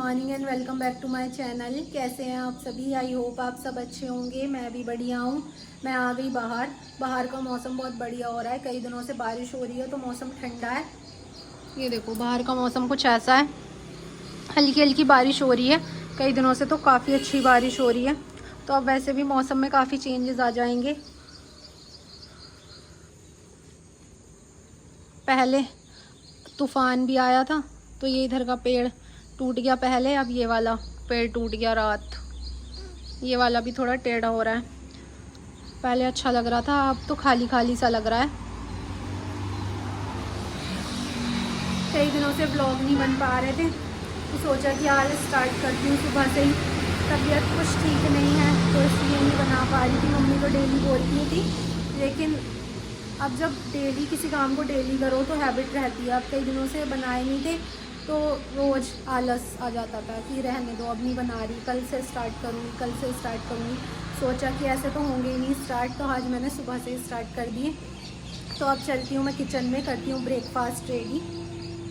Morning and welcome back to my channel. कैसे हैं आप सभी? आई होप आप सब अच्छे होंगे। मैं भी बढ़िया हूँ। मैं आ गई बाहर का मौसम बहुत बढ़िया हो रहा है। कई दिनों से बारिश हो रही है तो मौसम ठंडा है। ये देखो बाहर का मौसम कुछ ऐसा है, हल्की हल्की बारिश हो रही है। कई दिनों से तो काफ़ी अच्छी बारिश हो रही है, तो अब वैसे भी मौसम में काफ़ी चेंजेस आ जाएंगे। पहले तूफान भी आया था तो ये इधर का पेड़ टूट गया पहले, अब ये वाला पेड़ टूट गया रात। ये वाला भी थोड़ा टेढ़ा हो रहा है। पहले अच्छा लग रहा था, अब तो खाली खाली सा लग रहा है। कई दिनों से ब्लॉग नहीं बन पा रहे थे तो सोचा कि आज स्टार्ट करती हूँ सुबह से ही। तबीयत कुछ ठीक नहीं है तो इसलिए नहीं बना पा रही थी। मम्मी तो डेली बोलती थी, लेकिन अब जब डेली किसी काम को डेली करो तो हैबिट रहती है। अब कई दिनों से बनाए नहीं थे तो रोज़ आलस आ जाता था कि रहने दो, अब नहीं बना रही, कल से स्टार्ट करूँगी। सोचा कि ऐसे तो होंगे ही नहीं स्टार्ट, तो आज मैंने सुबह से स्टार्ट कर दिए। तो अब चलती हूँ मैं किचन में, करती हूँ ब्रेकफास्ट रेडी।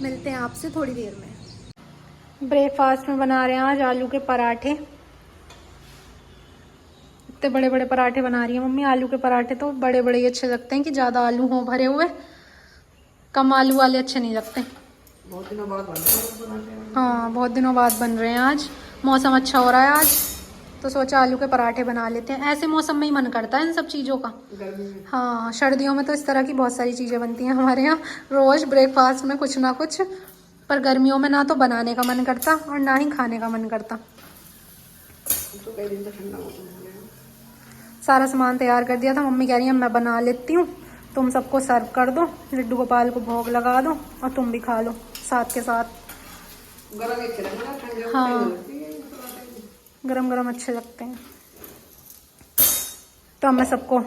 मिलते हैं आपसे थोड़ी देर में। ब्रेकफास्ट में बना रहे हैं आज आलू के पराठे। इतने बड़े बड़े पराठे बना रही है मम्मी। आलू के पराठे तो बड़े बड़े ही अच्छे लगते हैं, कि ज़्यादा आलू हों भरे हुए। कम आलू वाले अच्छे नहीं लगते। बहुत दिनों बाद बन रहे हैं। हाँ, बहुत दिनों बाद बन रहे हैं। आज मौसम अच्छा हो रहा है आज, तो सोचा आलू के पराठे बना लेते हैं। ऐसे मौसम में ही मन करता है इन सब चीज़ों का। गर्मी में हाँ, सर्दियों में तो इस तरह की बहुत सारी चीज़ें बनती हैं हमारे यहाँ रोज़ ब्रेकफास्ट में कुछ ना कुछ। पर गर्मियों में ना तो बनाने का मन करता और ना ही खाने का मन करता। तो कई दिन तक ठंडा मौसम हो गया। सारा सामान तैयार कर दिया था। मम्मी कह रही है मैं बना लेती हूँ, तुम सबको सर्व कर दो, लड्डू गोपाल को भोग लगा दो और तुम भी खा लो साथ के साथ। गरम अच्छे लगते हैं, ठंडे में हाँ, नहीं लगती है। गरम गरम अच्छे लगते हैं। तो अब मैं सबको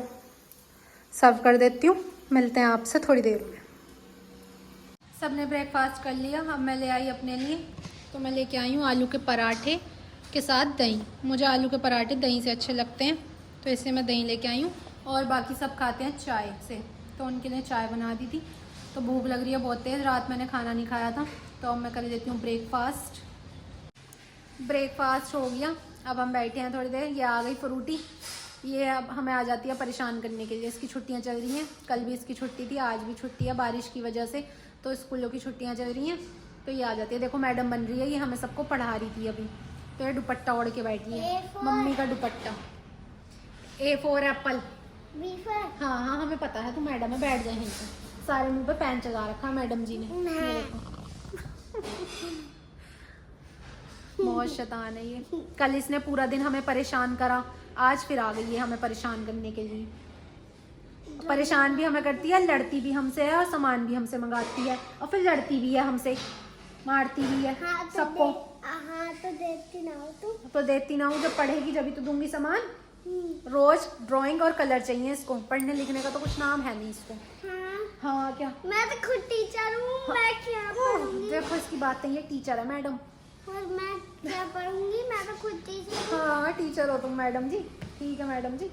सर्व कर देती हूँ। मिलते हैं आपसे थोड़ी देर में। सबने ब्रेकफास्ट कर लिया। अब मैं ले आई अपने लिए, तो मैं लेके आई हूँ आलू के पराठे के साथ दही। मुझे आलू के पराठे दही से अच्छे लगते हैं, तो इसलिए मैं दही लेके आई हूँ। और बाकी सब खाते हैं चाय से, तो उनके लिए चाय बना दी थी। तो भूख लग रही है बहुत तेज़, रात मैंने खाना नहीं खाया था। तो अब मैं कर देती हूँ ब्रेकफास्ट हो गया। अब हम बैठे हैं थोड़ी देर। ये आ गई फ्रूटी, ये अब हमें आ जाती है परेशान करने के लिए। इसकी छुट्टियां चल रही हैं, कल भी इसकी छुट्टी थी, आज भी छुट्टी है बारिश की वजह से। तो स्कूलों की छुट्टियां चल रही हैं तो ये आ जाती है। देखो मैडम बन रही है, ये हमें सबको पढ़ा रही थी अभी। तो ये दुपट्टा ओढ़ के बैठी है, मम्मी का दुपट्टा। A4 Apple. हाँ हाँ, हमें पता है तू मैडम है, बैठ जाए यहीं पे। सारे मुंह पे पेन चला रखा मैडम जी ने। मेरे को बहुत शैतान है ये। कल इसने पूरा दिन हमें परेशान करा, आज फिर आ गई है हमें परेशान करने के लिए। परेशान भी हमें करती है, लड़ती भी हमसे है, और सामान भी हमसे मंगाती है, और फिर लड़ती भी है हमसे, मारती भी है। हाँ, तो सबको। हाँ, तो देती ना हो तुम। तो देती ना हूँ, जब पढ़ेगी जब ही तो दूंगी सामान। रोज ड्राइंग और कलर चाहिए इसको, पढ़ने लिखने का तो कुछ नाम है नहीं इसको। हाँ क्या? मैं तो खुद टीचर हूँ। मैं क्या पढ़ूंगी? देखो इसकी बातें, ये टीचर है मैडम। और मैं क्या पढ़ूंगी? मैं तो खुद टीचर हूँ। हाँ टीचर हो तुम मैडम जी। ठीक है मैडम जी।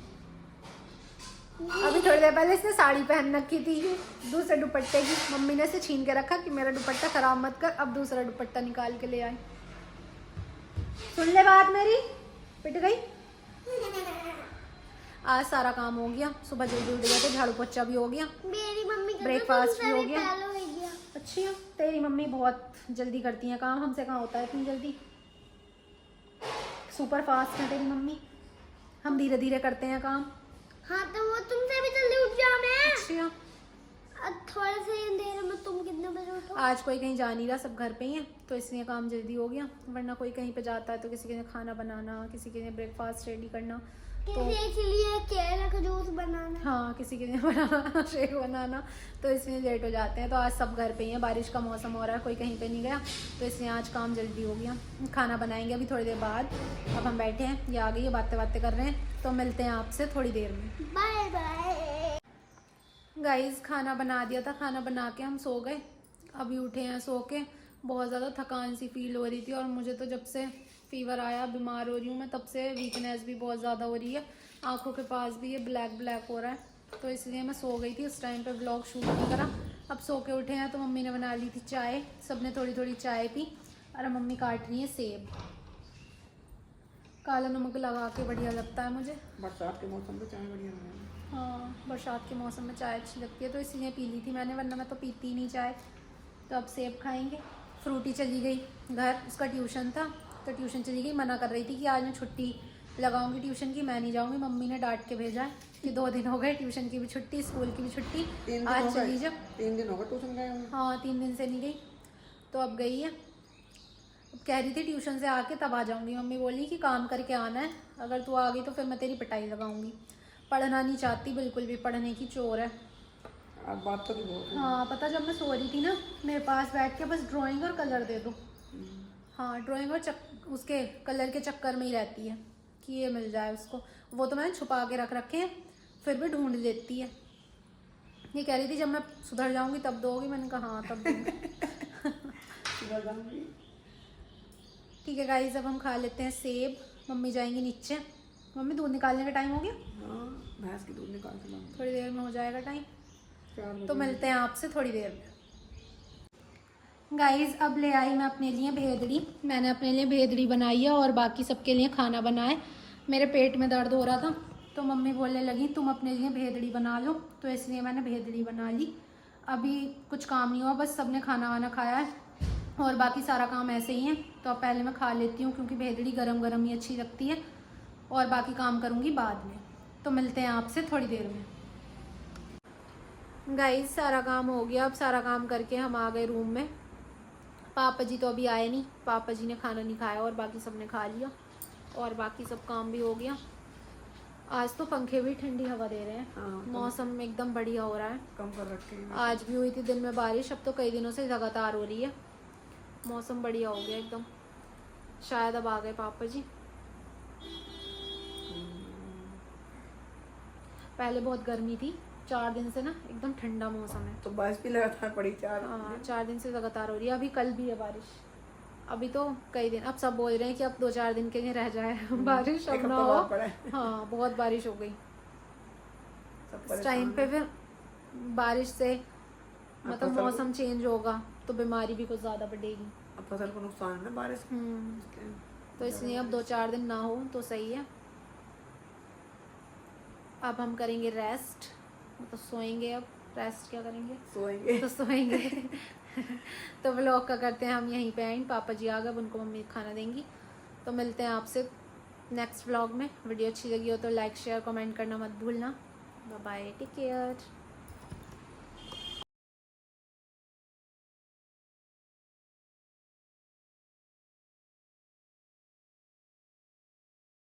अभी थोड़ी देर पहले इसने साड़ी पहन रखी थी दूसरे दुपट्टे की। मम्मी ने इसे छीन के रखा कि मेरा दुपट्टा खराब मत कर। अब दूसरा दुपट्टा निकाल के ले आई। सुन ले बात मेरी, पिट गई। आज सारा काम हो गया, सुबह जल्दी उठ गया तो झाड़ू पोछा भी हो गया, मेरी मम्मी का ब्रेकफास्ट भी हो गया। गया। अच्छी है तेरी मम्मी, बहुत जल्दी करती है काम, हमसे कहाँ होता है इतनी जल्दी। सुपर फास्ट है तेरी मम्मी, हम धीरे धीरे करते हैं काम। हाँ, तो वो तुमसे भी जल्दी उठ जाओ। मैं अच्छा, अब थोड़ा सा ही अंधेरे में तुम कितने बजे उठो? आज कोई कहीं जा नहीं रहा, सब घर पे ही है, तो इसलिए काम जल्दी हो गया। वरना कोई कहीं पे जाता है तो किसी के लिए खाना बनाना, किसी के लिए ब्रेकफास्ट रेडी करना, तो किसी के लिए केला का जूस बनाना। हाँ किसी के लिए बनाना, शेक बनाना, तो इसलिए लेट हो जाते हैं। तो आज सब घर पे ही हैं, बारिश का मौसम हो रहा है, कोई कहीं पे नहीं गया, तो इसलिए आज काम जल्दी हो गया। खाना बनाएंगे अभी थोड़ी देर बाद। अब हम बैठे हैं, ये आ गई है, बातें बातें कर रहे हैं, तो मिलते हैं आपसे थोड़ी देर में। बाय बाय गाइस, खाना बना दिया था, खाना बना के हम सो गए। अभी उठे हैं सो के। बहुत ज़्यादा थकान सी फील हो रही थी, और मुझे तो जब से फीवर आया, बीमार हो रही हूँ मैं, तब से वीकनेस भी बहुत ज़्यादा हो रही है। आंखों के पास भी ये ब्लैक हो रहा है, तो इसलिए मैं सो गई थी। उस टाइम पे ब्लॉग शूट नहीं करा। अब सो के उठे हैं तो मम्मी ने बना ली थी चाय, सबने थोड़ी थोड़ी चाय पी। और मम्मी काट रही है सेब। काला नमक लगा के बढ़िया लगता है मुझे। बरसात के मौसम में चाय बढ़िया है। हाँ, बरसात के मौसम में चाय अच्छी लगती है तो इसलिए पी ली थी मैंने, वरना मैं तो पीती ही नहीं चाय। तो अब सेब खाएंगे। फ्रूटी चली गई घर, उसका ट्यूशन था तो ट्यूशन चली गई। मना कर रही थी कि आज मैं छुट्टी लगाऊंगी ट्यूशन की, मैं नहीं जाऊंगी। मम्मी ने डांट के भेजा है कि 2 दिन हो गए, ट्यूशन की भी छुट्टी, स्कूल की भी छुट्टी, आज चली जा। 3 दिन हो गए ट्यूशन गए हुए। हाँ, 3 दिन से नहीं गई तो अब गई है। अब कह रही थी ट्यूशन से आके तब आ जाऊंगी। मम्मी बोली कि काम करके आना है, अगर तू आ गई तो फिर मैं तेरी पिटाई लगाऊंगी। पढ़ना नहीं चाहती बिल्कुल भी, पढ़ने की चोर है। अब बात तो बहुत है। हाँ पता, जब मैं सो रही थी ना, मेरे पास बैठ के बस ड्राइंग और कलर दे दो। हाँ, ड्राइंग और उसके कलर के चक्कर में ही रहती है कि ये मिल जाए उसको। वो तो मैंने छुपा के रख रखे हैं, फिर भी ढूंढ लेती है। ये कह रही थी जब मैं सुधर जाऊंगी तब दोगी। मैंने कहा हाँ तब दूंगी। सुबह जाऊंगी। ठीक है गाइस, अब हम खा लेते हैं सेब। मम्मी जाएंगी नीचे। मम्मी दूध निकालने का टाइम हो गया, हाँ, भैंस की दूध निकाल के लाऊंगी। थोड़ी देर में हो जाएगा टाइम। 4 बजे। तो मिलते हैं आपसे थोड़ी देर में। गाइस, अब ले आई मैं अपने लिए भेदड़ी। मैंने अपने लिए भेदड़ी बनाई है और बाकी सबके लिए खाना बनाए। मेरे पेट में दर्द हो रहा था तो मम्मी बोलने लगी तुम अपने लिए भेदड़ी बना लो, तो इसलिए मैंने भेदड़ी बना ली। अभी कुछ काम नहीं हुआ, बस सबने खाना वाना खाया है और बाकी सारा काम ऐसे ही है। तो अब पहले मैं खा लेती हूँ क्योंकि भेदड़ी गरम गरम ही अच्छी लगती है, और बाकी काम करूँगी बाद में। तो मिलते हैं आपसे थोड़ी देर में। गाइस, सारा काम हो गया। अब सारा काम करके हम आ गए रूम में। पापा जी तो अभी आए नहीं, पापा जी ने खाना नहीं खाया और बाकी सब ने खा लिया और बाकी सब काम भी हो गया। आज तो पंखे भी ठंडी हवा दे रहे हैं। हाँ, मौसम एकदम बढ़िया हो रहा है। कम कर रखे हैं। आज भी हुई थी दिन में बारिश, अब तो कई दिनों से लगातार हो रही है। मौसम बढ़िया हो गया एकदम। शायद अब आ गए पापा जी। पहले बहुत गर्मी थी, 4 दिन से ना एकदम ठंडा मौसम है। तो बारिश भी लगातार पड़ी 4। हाँ, 4 दिन से लगातार हो रही है। अभी कल भी है बारिश। अभी तो कई दिन, अब सब बोल रहे हैं कि अब 2-4 दिन के लिए रह जाए बारिश, अब ना हो। हाँ, बहुत बारिश हो गई इस टाइम पे। फिर बारिश से मतलब मौसम चेंज होगा तो बीमारी भी कुछ ज़्यादा बढ़ेगी। अब फसल को नुकसान है ना बारिश। तो इसलिए अब 2-4 दिन ना हो तो सही है। अब हम करेंगे रेस्ट, मतलब सोएंगे। अब रेस्ट क्या करेंगे, सोएंगे। तो सोएंगे। तो व्लॉग का करते हैं हम यहीं पे एंड। पापा जी आ गए, उनको मम्मी खाना देंगी। तो मिलते हैं आपसे नेक्स्ट व्लॉग में। वीडियो अच्छी लगी हो तो लाइक शेयर कमेंट करना मत भूलना। Bye bye, take care.